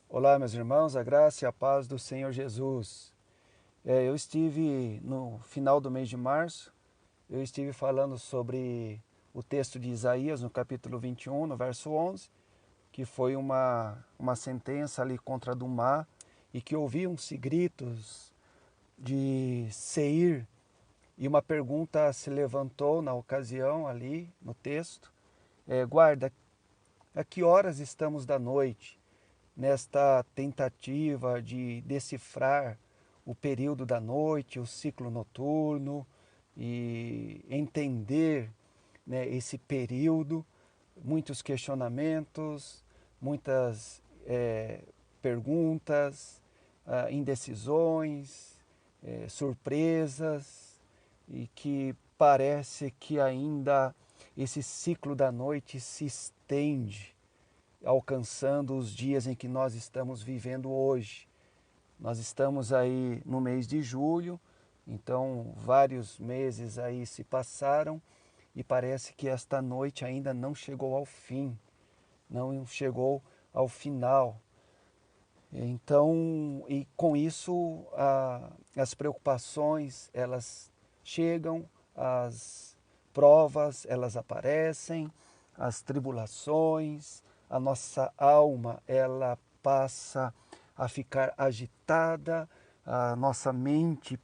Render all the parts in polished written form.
Olá, meus irmãos, a graça e a paz do Senhor Jesus. Eu estive no final do mês de março, eu estive falando sobre o texto de Isaías, no capítulo 21, no verso 11, que foi uma sentença ali contra Dumá, e que ouviam-se gritos de Seir, e uma pergunta se levantou na ocasião ali no texto, guarda, a que horas estamos da noite? Nesta tentativa de decifrar o período da noite, o ciclo noturno e entender, né, esse período, muitos questionamentos, muitas perguntas, indecisões, surpresas, e que parece que ainda esse ciclo da noite se estende alcançando os dias em que nós estamos vivendo hoje. Nós estamos aí no mês de julho, então vários meses aí se passaram e parece que esta noite ainda não chegou ao fim, não chegou ao final. Então, e com isso as preocupações elas chegam, as provas elas aparecem, as tribulações, a nossa alma ela passa a ficar agitada, a nossa mente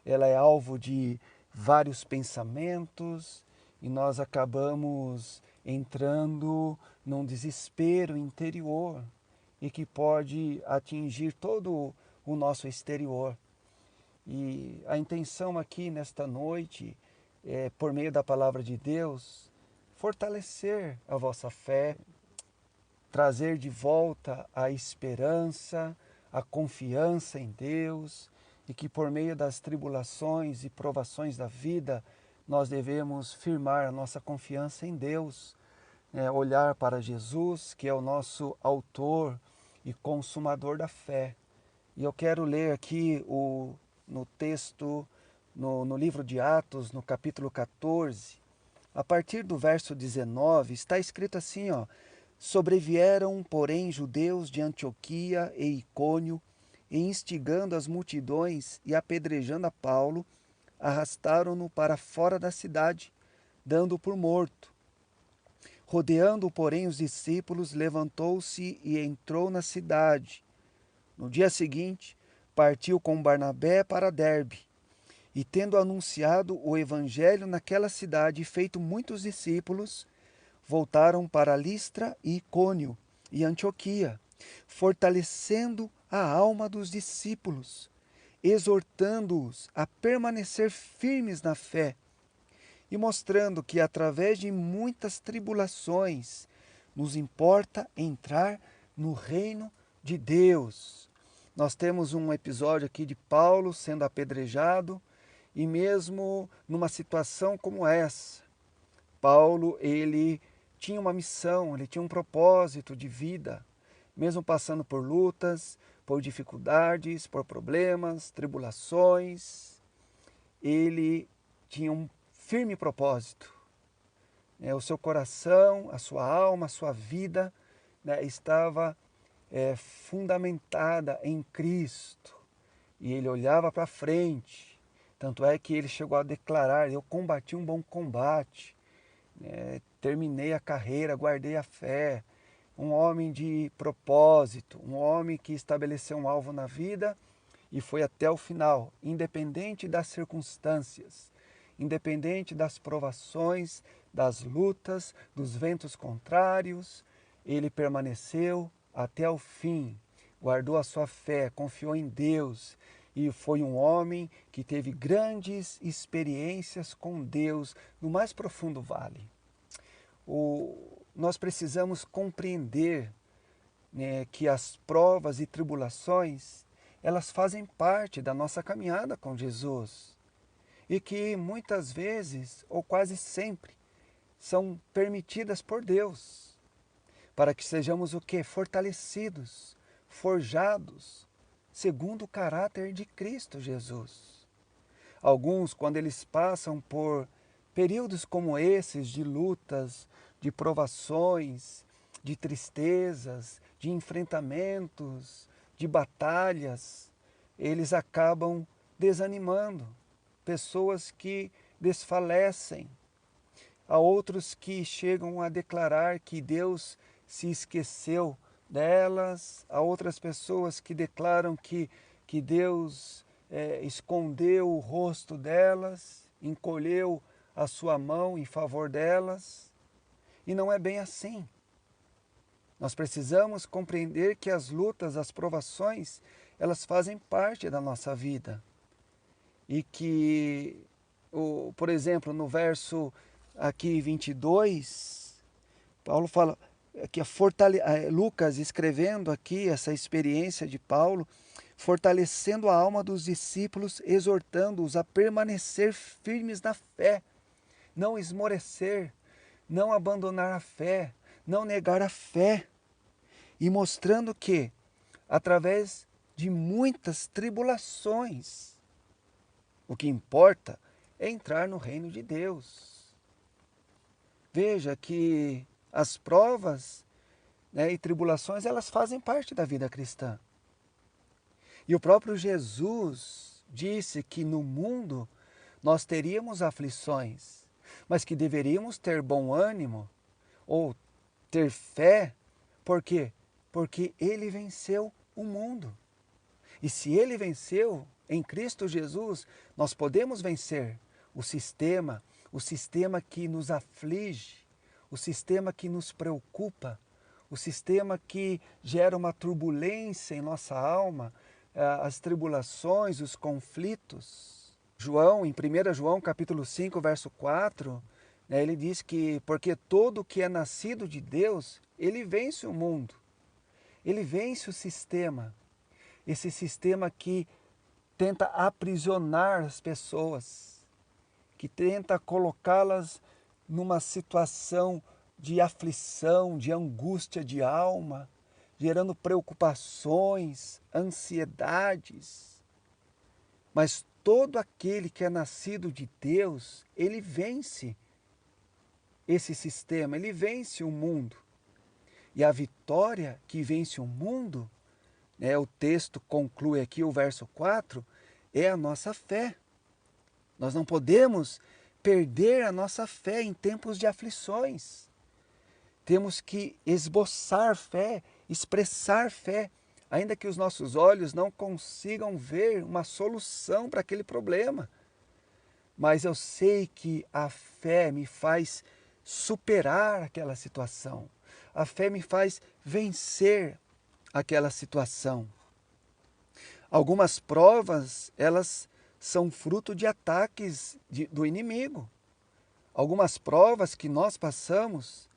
ela é alvo de vários pensamentos e nós acabamos entrando num desespero interior e que pode atingir todo o nosso exterior. E a intenção aqui nesta noite é, por meio da palavra de Deus, fortalecer a vossa fé, trazer de volta a esperança, a confiança em Deus, e que por meio das tribulações e provações da vida, nós devemos firmar a nossa confiança em Deus, olhar para Jesus, que é o nosso autor e consumador da fé. E eu quero ler aqui no texto, no livro de Atos, no capítulo 14, a partir do verso 19, está escrito assim, ó: Sobrevieram, porém, judeus de Antioquia e Icônio, e instigando as multidões e apedrejando a Paulo, arrastaram-no para fora da cidade, dando-o por morto. Rodeando, porém, os discípulos, levantou-se e entrou na cidade. No dia seguinte, partiu com Barnabé para Derbe, e tendo anunciado o evangelho naquela cidade e feito muitos discípulos, voltaram para Listra e Icônio e Antioquia, fortalecendo a alma dos discípulos, exortando-os a permanecer firmes na fé e mostrando que através de muitas tribulações nos importa entrar no reino de Deus. Nós temos um episódio aqui de Paulo sendo apedrejado, e mesmo numa situação como essa, Paulo, ele tinha uma missão, ele tinha um propósito de vida, mesmo passando por lutas, por dificuldades, por problemas, tribulações, ele tinha um firme propósito. O seu coração, a sua alma, a sua vida, né, estava fundamentada em Cristo. E ele olhava para frente. Tanto é que ele chegou a declarar: eu combati um bom combate, terminei a carreira, guardei a fé. Um homem de propósito, um homem que estabeleceu um alvo na vida e foi até o final, independente das circunstâncias, independente das provações, das lutas, dos ventos contrários, ele permaneceu até o fim, guardou a sua fé, confiou em Deus e foi um homem que teve grandes experiências com Deus no mais profundo vale. Nós precisamos compreender, né, que as provas e tribulações, elas fazem parte da nossa caminhada com Jesus. E que muitas vezes, ou quase sempre, são permitidas por Deus, para que sejamos o quê? Fortalecidos, forjados, segundo o caráter de Cristo Jesus. Alguns, quando eles passam por períodos como esses de lutas, de provações, de tristezas, de enfrentamentos, de batalhas, eles acabam desanimando. Pessoas que desfalecem. Há outros que chegam a declarar que Deus se esqueceu delas. Há outras pessoas que declaram que Deus escondeu o rosto delas, encolheu a sua mão em favor delas. E não é bem assim. Nós precisamos compreender que as lutas, as provações, elas fazem parte da nossa vida. E que, por exemplo, no verso aqui 22, Paulo fala que Lucas escrevendo aqui essa experiência de Paulo, fortalecendo a alma dos discípulos, exortando-os a permanecer firmes na fé, não esmorecer, não abandonar a fé, não negar a fé, e mostrando que, através de muitas tribulações, o que importa é entrar no reino de Deus. Veja que as provas, e tribulações, elas fazem parte da vida cristã. E o próprio Jesus disse que no mundo nós teríamos aflições, mas que deveríamos ter bom ânimo ou ter fé. Por quê? Porque ele venceu o mundo. E se ele venceu em Cristo Jesus, nós podemos vencer o sistema que nos aflige, o sistema que nos preocupa, o sistema que gera uma turbulência em nossa alma, as tribulações, os conflitos. João, em 1 João capítulo 5, verso 4, ele diz que porque todo que é nascido de Deus, ele vence o mundo, ele vence o sistema, esse sistema que tenta aprisionar as pessoas, que tenta colocá-las numa situação de aflição, de angústia de alma, gerando preocupações, ansiedades. Mas todo aquele que é nascido de Deus, ele vence esse sistema, ele vence o mundo. E a vitória que vence o mundo, o texto conclui aqui o verso 4, é a nossa fé. Nós não podemos perder a nossa fé em tempos de aflições. Temos que esboçar fé, expressar fé, ainda que os nossos olhos não consigam ver uma solução para aquele problema. Mas eu sei que a fé me faz superar aquela situação. A fé me faz vencer aquela situação. Algumas provas, elas são fruto de ataques do inimigo. Algumas provas que nós passamos,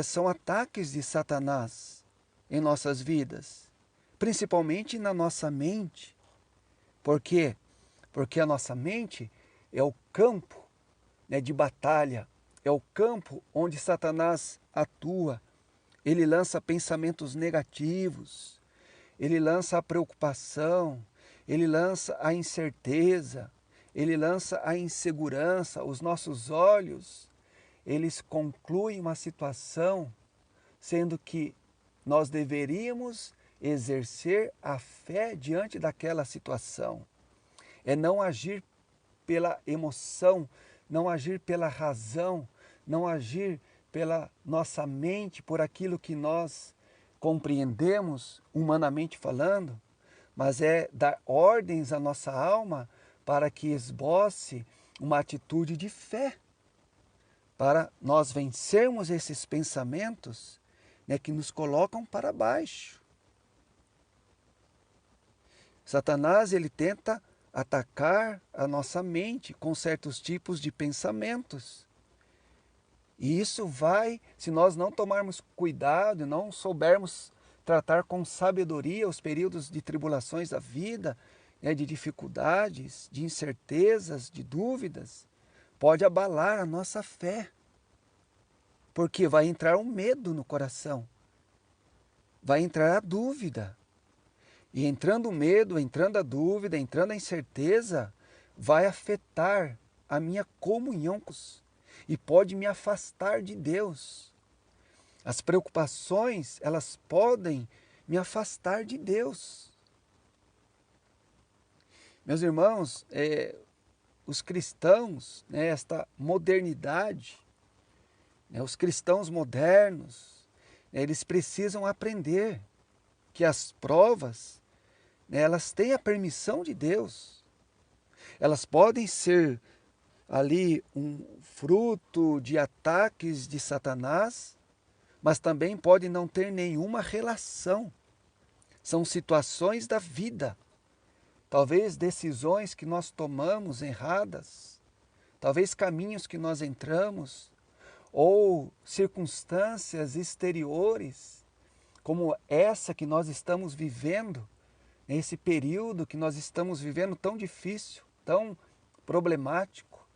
são ataques de Satanás em nossas vidas, principalmente na nossa mente. Por quê? Porque a nossa mente é o campo, de batalha, é o campo onde Satanás atua. Ele lança pensamentos negativos, ele lança a preocupação, ele lança a incerteza, ele lança a insegurança. Os nossos olhos, eles concluem uma situação, sendo que nós deveríamos exercer a fé diante daquela situação. É não agir pela emoção, não agir pela razão, não agir pela nossa mente, por aquilo que nós compreendemos, humanamente falando, mas é dar ordens à nossa alma para que esboce uma atitude de fé, para nós vencermos esses pensamentos, que nos colocam para baixo. Satanás, ele tenta atacar a nossa mente com certos tipos de pensamentos. E isso vai, se nós não tomarmos cuidado, não soubermos tratar com sabedoria os períodos de tribulações da vida, de dificuldades, de incertezas, de dúvidas, pode abalar a nossa fé. Porque vai entrar um medo no coração, vai entrar a dúvida. E entrando o medo, entrando a dúvida, entrando a incerteza, vai afetar a minha comunhão com Deus e pode me afastar de Deus. As preocupações, elas podem me afastar de Deus. Meus irmãos, os cristãos, né, esta modernidade, né, os cristãos modernos, né, eles precisam aprender que as provas, né, elas têm a permissão de Deus. Elas podem ser ali um fruto de ataques de Satanás, mas também podem não ter nenhuma relação. São situações da vida. Talvez decisões que nós tomamos erradas, talvez caminhos que nós entramos, ou circunstâncias exteriores, como essa que nós estamos vivendo, nesse período que nós estamos vivendo tão difícil, tão problemático,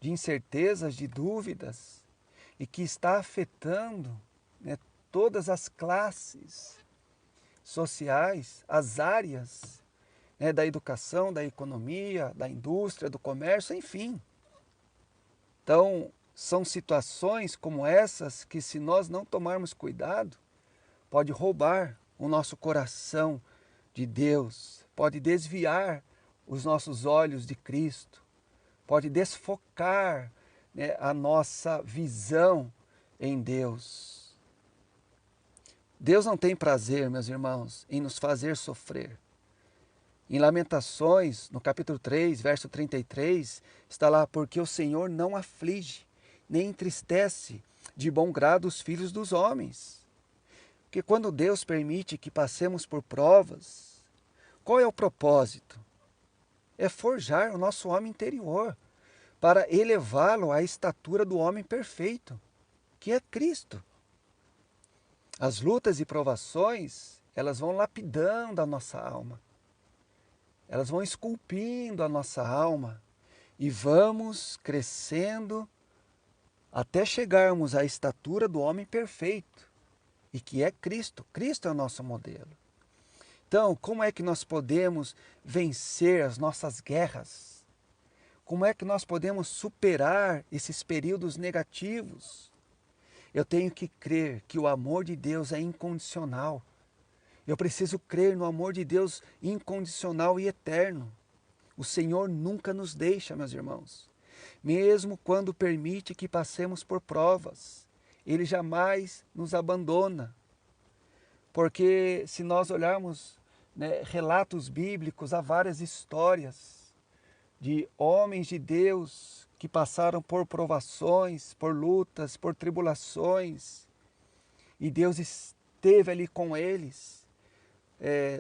de incertezas, de dúvidas, e que está afetando, né, todas as classes sociais, as áreas, né, da educação, da economia, da indústria, do comércio, enfim. Então, são situações como essas que, se nós não tomarmos cuidado, pode roubar o nosso coração de Deus, pode desviar os nossos olhos de Cristo, pode desfocar, né, a nossa visão em Deus. Deus não tem prazer, meus irmãos, em nos fazer sofrer. Em Lamentações, no capítulo 3, verso 33, está lá: porque o Senhor não aflige, nem entristece de bom grado os filhos dos homens. Porque quando Deus permite que passemos por provas, qual é o propósito? É forjar o nosso homem interior, para elevá-lo à estatura do homem perfeito, que é Cristo. As lutas e provações, elas vão lapidando a nossa alma. Elas vão esculpindo a nossa alma e vamos crescendo até chegarmos à estatura do homem perfeito, e que é Cristo. Cristo é o nosso modelo. Então, como é que nós podemos vencer as nossas guerras? Como é que nós podemos superar esses períodos negativos? Eu tenho que crer que o amor de Deus é incondicional. Eu preciso crer no amor de Deus incondicional e eterno. O Senhor nunca nos deixa, meus irmãos. Mesmo quando permite que passemos por provas, Ele jamais nos abandona. Porque se nós olharmos, né, relatos bíblicos, há várias histórias de homens de Deus que passaram por provações, por lutas, por tribulações, e Deus esteve ali com eles.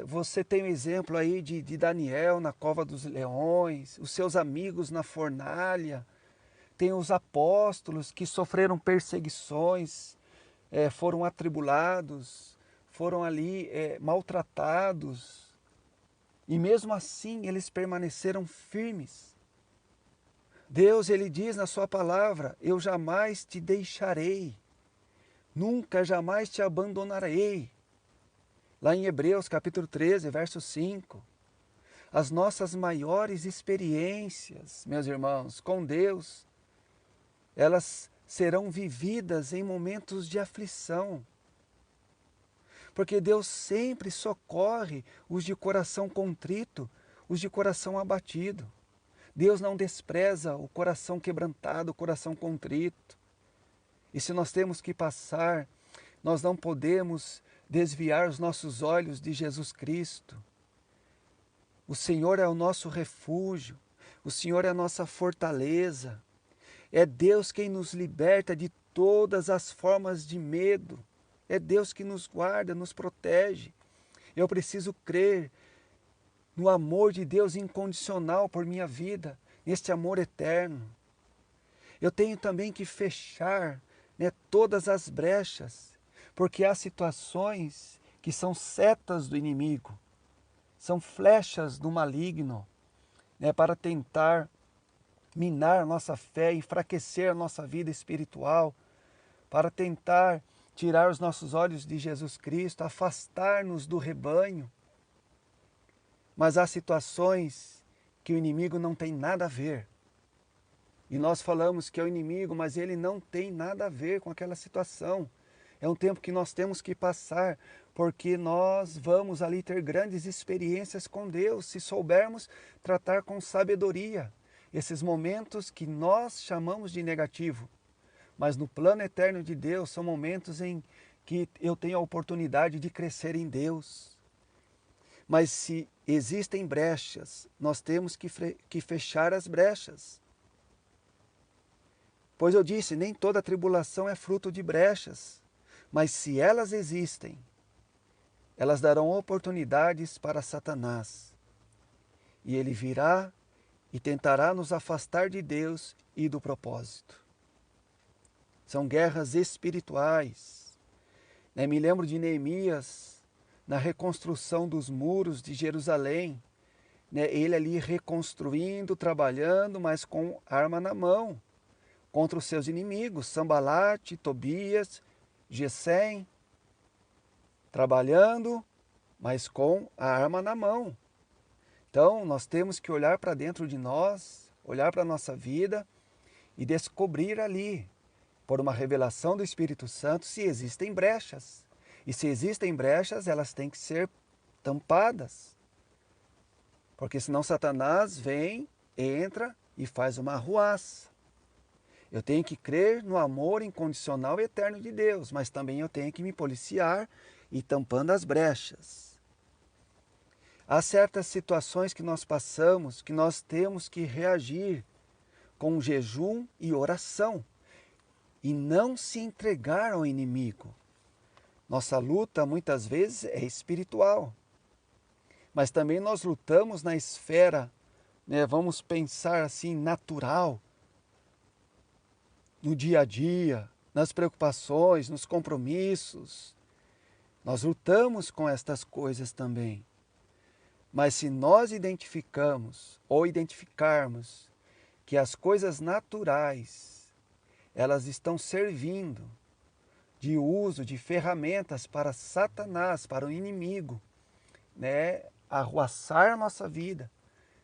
Você tem o exemplo aí de Daniel na cova dos leões, os seus amigos na fornalha, tem os apóstolos que sofreram perseguições, foram atribulados, foram ali maltratados, e mesmo assim eles permaneceram firmes. Deus, Ele diz na sua palavra: eu jamais te deixarei, nunca jamais te abandonarei. Lá em Hebreus capítulo 13, verso 5, as nossas maiores experiências, meus irmãos, com Deus, elas serão vividas em momentos de aflição. Porque Deus sempre socorre os de coração contrito, os de coração abatido. Deus não despreza o coração quebrantado, o coração contrito. E se nós temos que passar, nós não podemos desviar os nossos olhos de Jesus Cristo. O Senhor é o nosso refúgio, o Senhor é a nossa fortaleza. É Deus quem nos liberta de todas as formas de medo. É Deus que nos guarda, nos protege. Eu preciso crer no amor de Deus incondicional por minha vida, neste amor eterno. Eu tenho também que fechar, né, todas as brechas, porque há situações que são setas do inimigo, são flechas do maligno, né, para tentar minar a nossa fé, enfraquecer a nossa vida espiritual, para tentar tirar os nossos olhos de Jesus Cristo, afastar-nos do rebanho. Mas há situações que o inimigo não tem nada a ver. E nós falamos que é o inimigo, mas ele não tem nada a ver com aquela situação. é um tempo que nós temos que passar, porque nós vamos ali ter grandes experiências com Deus, se soubermos tratar com sabedoria esses momentos que nós chamamos de negativo. Mas no plano eterno de Deus são momentos em que eu tenho a oportunidade de crescer em Deus. Mas se existem brechas, nós temos que fechar as brechas. Pois eu disse, nem toda tribulação é fruto de brechas, mas se elas existem, elas darão oportunidades para Satanás. E ele virá e tentará nos afastar de Deus e do propósito. São guerras espirituais. Me lembro de Neemias, na reconstrução dos muros de Jerusalém. Ele ali reconstruindo, trabalhando, mas com arma na mão, contra os seus inimigos, Sambalate, Tobias, Gesem, trabalhando, mas com a arma na mão. Então, nós temos que olhar para dentro de nós, olhar para a nossa vida e descobrir ali, por uma revelação do Espírito Santo, se existem brechas. E se existem brechas, elas têm que ser tampadas. Porque senão Satanás vem, entra e faz uma arruaça. Eu tenho que crer no amor incondicional e eterno de Deus, mas também eu tenho que me policiar e tampando as brechas. Há certas situações que nós passamos que nós temos que reagir com jejum e oração e não se entregar ao inimigo. Nossa luta muitas vezes é espiritual, mas também nós lutamos na esfera, vamos pensar assim, natural, no dia a dia, nas preocupações, nos compromissos. Nós lutamos com estas coisas também. Mas se nós identificarmos que as coisas naturais, elas estão servindo de uso de ferramentas para Satanás, para o inimigo, arruaçar a nossa vida,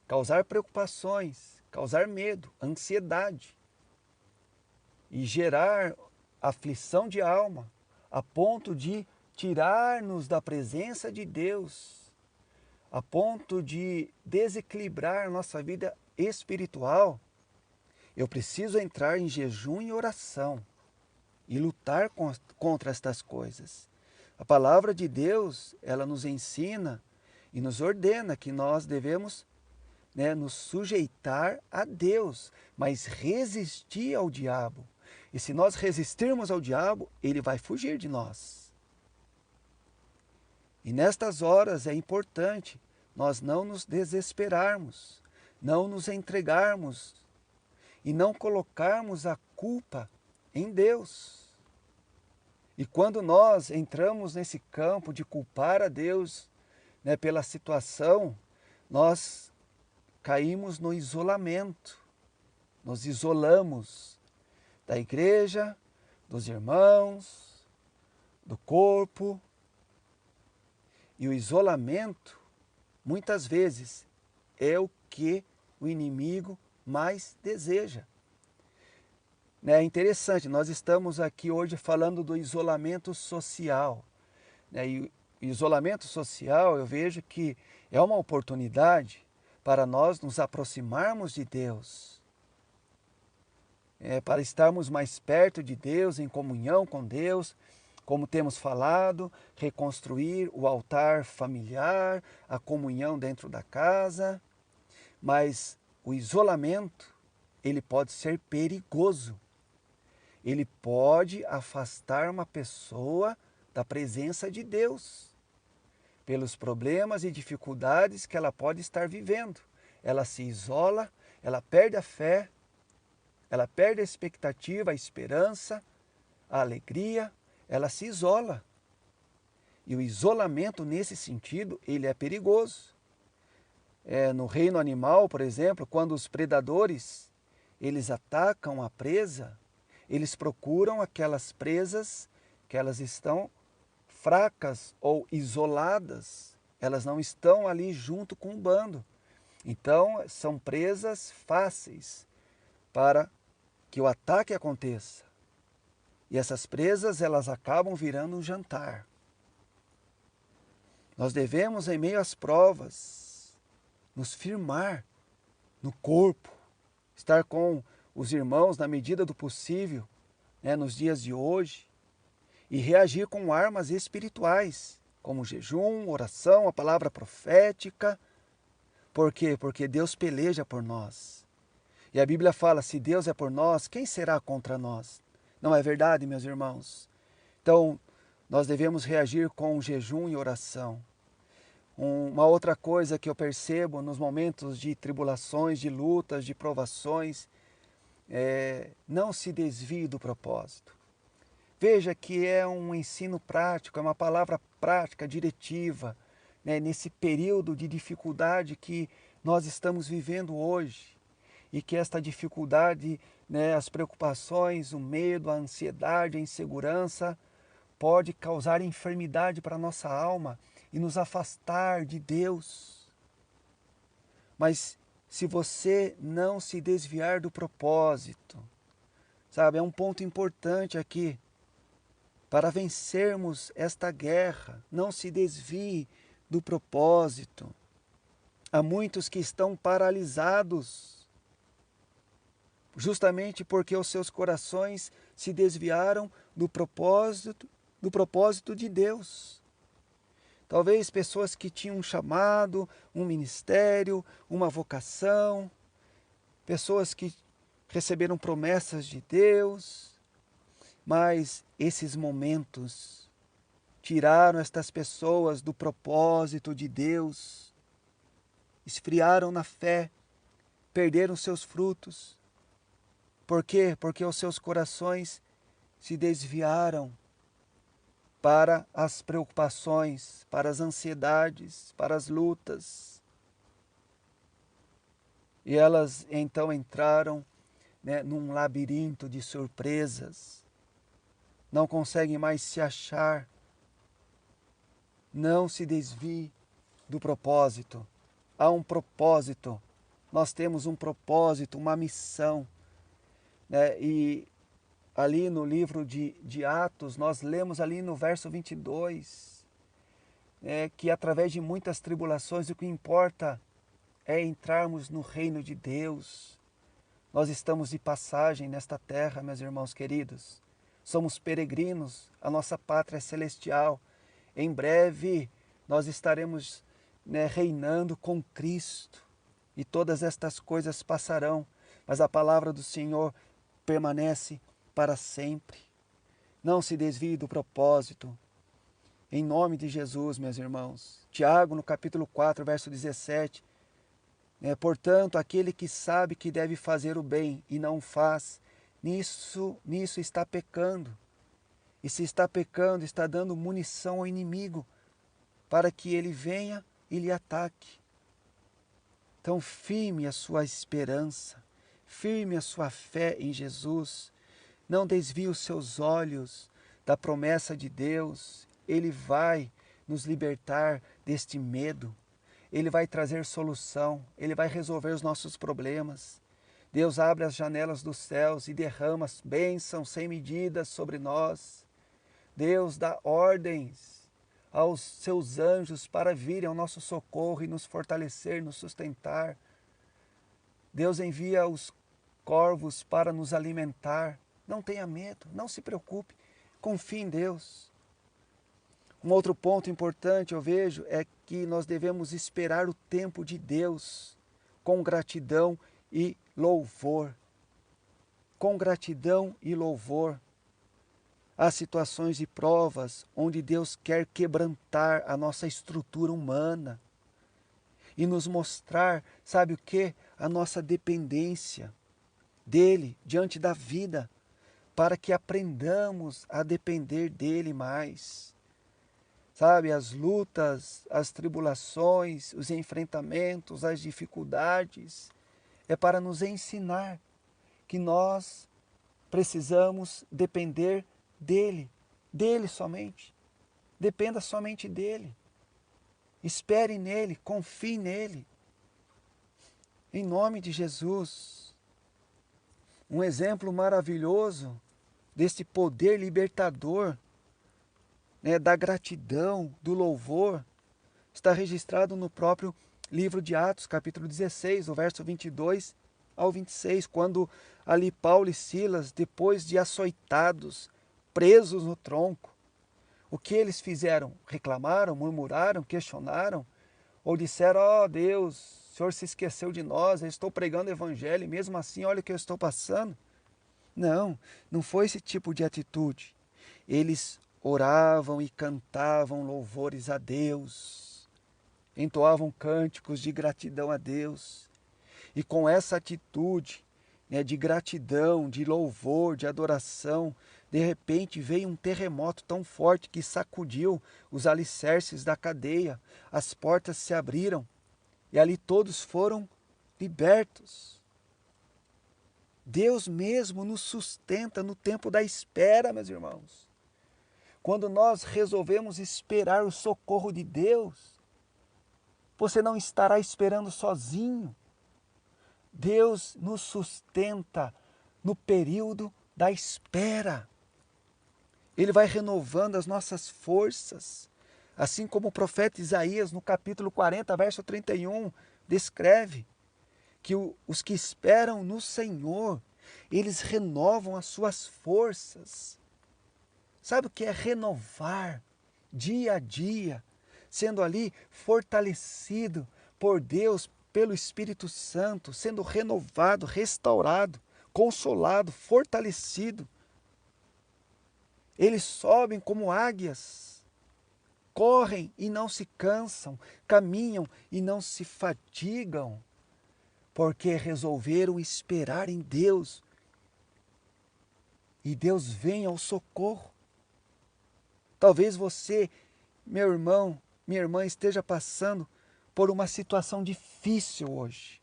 causar preocupações, causar medo, ansiedade e gerar aflição de alma, a ponto de tirar-nos da presença de Deus, a ponto de desequilibrar nossa vida espiritual. Eu preciso entrar em jejum e oração e lutar contra estas coisas. A palavra de Deus, ela nos ensina e nos ordena que nós devemos nos sujeitar a Deus, mas resistir ao diabo. E se nós resistirmos ao diabo, ele vai fugir de nós. E nestas horas é importante nós não nos desesperarmos, não nos entregarmos e não colocarmos a culpa em Deus. E quando nós entramos nesse campo de culpar a Deus pela situação, nós caímos no isolamento, nos isolamos da igreja, dos irmãos, do corpo. E o isolamento, muitas vezes, é o que o inimigo mais deseja. É interessante, nós estamos aqui hoje falando do isolamento social. E o isolamento social, eu vejo que é uma oportunidade para nós nos aproximarmos de Deus, para estarmos mais perto de Deus, em comunhão com Deus, como temos falado, reconstruir o altar familiar, a comunhão dentro da casa. Mas o isolamento, ele pode ser perigoso. Ele pode afastar uma pessoa da presença de Deus, pelos problemas e dificuldades que ela pode estar vivendo. Ela se isola, ela perde a fé, ela perde a expectativa, a esperança, a alegria, ela se isola. E o isolamento, nesse sentido, ele é perigoso. No reino animal, por exemplo, quando os predadores eles atacam a presa, eles procuram aquelas presas que elas estão fracas ou isoladas, elas não estão ali junto com o bando. Então, são presas fáceis para que o ataque aconteça. E essas presas, elas acabam virando um jantar. Nós devemos, em meio às provas, nos firmar no corpo, estar com os irmãos na medida do possível, né, nos dias de hoje, e reagir com armas espirituais, como jejum, oração, a palavra profética. Por quê? Porque Deus peleja por nós. E a Bíblia fala, se Deus é por nós, quem será contra nós? Não é verdade, meus irmãos? Então, nós devemos reagir com jejum e oração. Uma outra coisa que eu percebo nos momentos de tribulações, de lutas, de provações, não se desvie do propósito. Veja que é um ensino prático, é uma palavra prática, diretiva, né, nesse período de dificuldade que nós estamos vivendo hoje. E que esta dificuldade, né, as preocupações, o medo, a ansiedade, a insegurança, pode causar enfermidade para a nossa alma e nos afastar de Deus. Mas se você não se desviar do propósito, sabe, é um ponto importante aqui, para vencermos esta guerra, não se desvie do propósito. Há muitos que estão paralisados, justamente porque os seus corações se desviaram do propósito de Deus. Talvez pessoas que tinham um chamado, um ministério, uma vocação, pessoas que receberam promessas de Deus, mas esses momentos tiraram estas pessoas do propósito de Deus, esfriaram na fé, perderam seus frutos. Por quê? Porque os seus corações se desviaram para as preocupações, para as ansiedades, para as lutas. E elas então entraram, né, num labirinto de surpresas. Não conseguem mais se achar. Não se desvie do propósito. Há um propósito. Nós temos um propósito, uma missão. Né? E ali no livro de Atos, nós lemos ali no verso 22, que através de muitas tribulações, o que importa é entrarmos no reino de Deus. Nós estamos de passagem nesta terra, meus irmãos queridos. Somos peregrinos, a nossa pátria é celestial. Em breve nós estaremos, né, reinando com Cristo. E todas estas coisas passarão, mas a palavra do Senhor permanece para sempre. Não se desvie do propósito. Em nome de Jesus, meus irmãos. Tiago, no capítulo 4, verso 17. Portanto, aquele que sabe que deve fazer o bem e não faz, nisso está pecando. E se está pecando, está dando munição ao inimigo para que ele venha e lhe ataque. Então, firme a sua esperança, firme a sua fé em Jesus. Não desvie os seus olhos da promessa de Deus. Ele vai nos libertar deste medo. Ele vai trazer solução. Ele vai resolver os nossos problemas. Deus abre as janelas dos céus e derrama bênçãos sem medidas sobre nós. Deus dá ordens aos seus anjos para virem ao nosso socorro e nos fortalecer, nos sustentar. Deus envia os corvos para nos alimentar. Não tenha medo, não se preocupe, confie em Deus. Um outro ponto importante eu vejo é que nós devemos esperar o tempo de Deus com gratidão e louvor. Com gratidão e louvor. Há situações de provas onde Deus quer quebrantar a nossa estrutura humana e nos mostrar, sabe o que? A nossa dependência dEle diante da vida, para que aprendamos a depender dEle mais. Sabe, as lutas, as tribulações, os enfrentamentos, as dificuldades, é para nos ensinar que nós precisamos depender dEle, dEle somente. Dependa somente dEle. Espere nele, confie nele. Em nome de Jesus. Um exemplo maravilhoso desse poder libertador, né, da gratidão, do louvor, está registrado no próprio livro de Atos, capítulo 16, o verso 22 ao 26, quando ali Paulo e Silas, depois de açoitados, presos no tronco, o que eles fizeram? Reclamaram, murmuraram, questionaram, ou disseram, ó Deus, o Senhor se esqueceu de nós, eu estou pregando o evangelho e mesmo assim olha o que eu estou passando. Não, não foi esse tipo de atitude. Eles oravam e cantavam louvores a Deus, entoavam cânticos de gratidão a Deus. E com essa atitude, né, de gratidão, de louvor, de adoração, de repente veio um terremoto tão forte que sacudiu os alicerces da cadeia, as portas se abriram e ali todos foram libertos. Deus mesmo nos sustenta no tempo da espera, meus irmãos. Quando nós resolvemos esperar o socorro de Deus, você não estará esperando sozinho. Deus nos sustenta no período da espera. Ele vai renovando as nossas forças, assim como o profeta Isaías, no capítulo 40, verso 31, descreve que os que esperam no Senhor, eles renovam as suas forças. Sabe o que é renovar dia a dia, sendo ali fortalecido por Deus, pelo Espírito Santo, sendo renovado, restaurado, consolado, fortalecido. Eles sobem como águias, correm e não se cansam, caminham e não se fatigam, porque resolveram esperar em Deus. E Deus vem ao socorro. Talvez você, meu irmão, minha irmã, esteja passando por uma situação difícil hoje.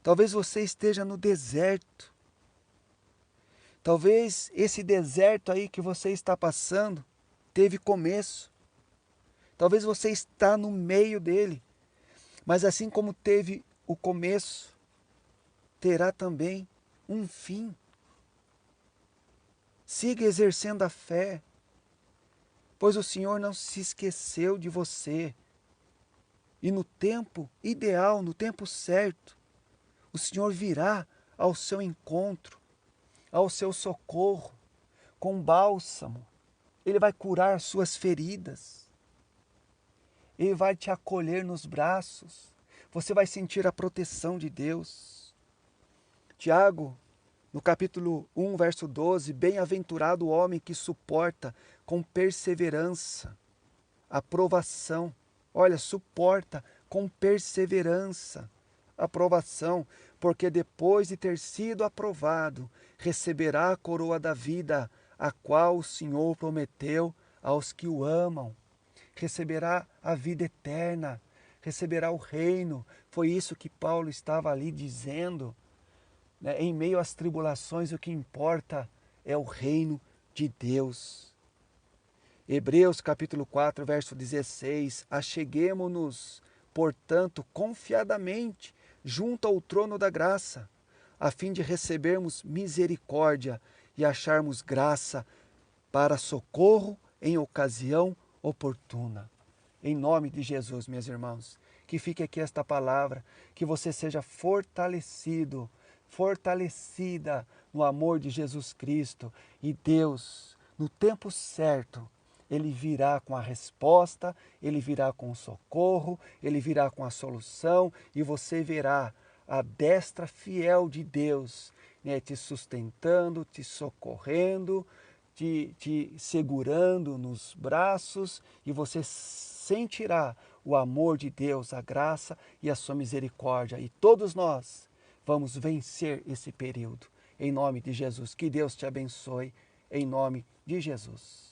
Talvez você esteja no deserto. Talvez esse deserto aí que você está passando teve começo. Talvez você está no meio dele. Mas assim como teve o começo, terá também um fim. Siga exercendo a fé, pois o Senhor não se esqueceu de você. E no tempo ideal, no tempo certo, o Senhor virá ao seu encontro, ao seu socorro, com bálsamo. Ele vai curar suas feridas. Ele vai te acolher nos braços. Você vai sentir a proteção de Deus. Tiago, no capítulo 1, verso 12, bem-aventurado o homem que suporta com perseverança a provação. Olha, suporta com perseverança a provação, porque depois de ter sido aprovado, receberá a coroa da vida, a qual o Senhor prometeu aos que o amam. Receberá a vida eterna, receberá o reino. Foi isso que Paulo estava ali dizendo. Né? Em meio às tribulações, o que importa é o reino de Deus. Hebreus capítulo 4, verso 16, acheguemo-nos, portanto, confiadamente, junto ao trono da graça, a fim de recebermos misericórdia e acharmos graça para socorro em ocasião oportuna. Em nome de Jesus, meus irmãos, que fique aqui esta palavra, que você seja fortalecido, fortalecida no amor de Jesus Cristo, e Deus, no tempo certo, Ele virá com a resposta, Ele virá com o socorro, Ele virá com a solução, e você verá a destra fiel de Deus, né, te sustentando, te socorrendo, te segurando nos braços, e você sentirá o amor de Deus, a graça e a sua misericórdia. E todos nós vamos vencer esse período. Em nome de Jesus, que Deus te abençoe, em nome de Jesus.